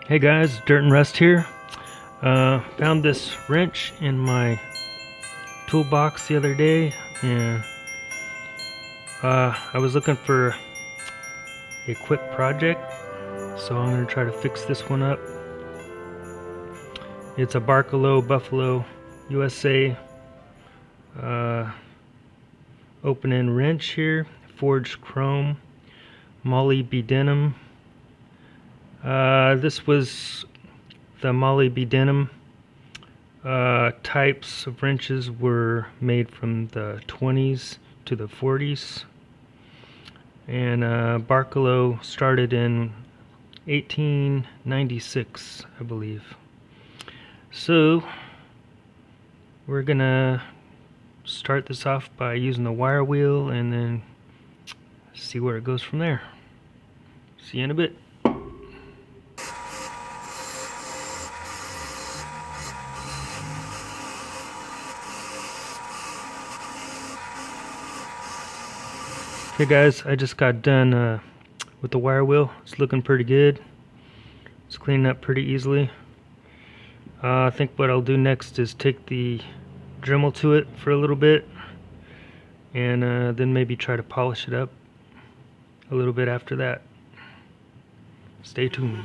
Hey guys, Dirt and Rust here. Found this wrench in my toolbox the other day, and I was looking for a quick project, so I'm going to try to fix this one up. It's a Barcalo Buffalo USA open-end wrench here, forged chrome, molybdenum. This was the molybdenum types of wrenches were made from the 20s to the 40s, and Barcalo started in 1896, I believe. So we're gonna start this off by using the wire wheel and then see where it goes from there. See you in a bit. Okay guys, I just got done with the wire wheel. It's looking pretty good. It's cleaning up pretty easily. I think what I'll do next is take the Dremel to it for a little bit, and then maybe try to polish it up a little bit after that. Stay tuned.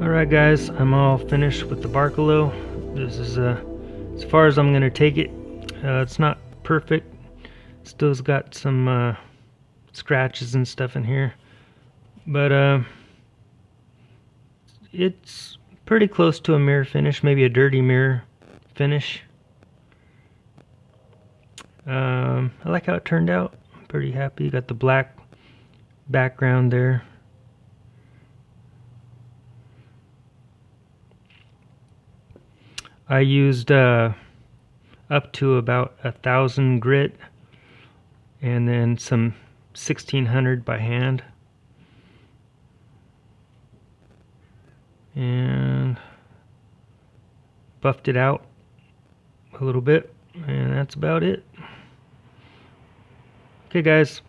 Alright guys, I'm all finished with the Barcalo. This is as far as I'm going to take it. It's not perfect. Still's got some scratches and stuff in here. But it's pretty close to a mirror finish, maybe a dirty mirror finish. I like how it turned out. I'm pretty happy. Got the black background there. I used up to about 1,000 grit and then some 1,600 by hand, and buffed it out a little bit, and that's about it. Okay guys,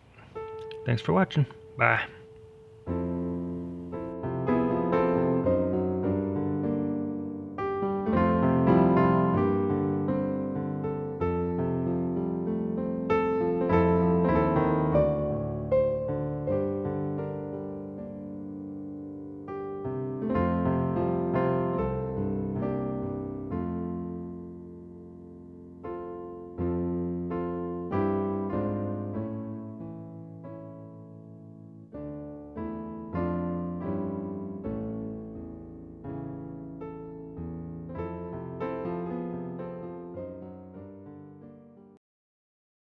thanks for watching. Bye.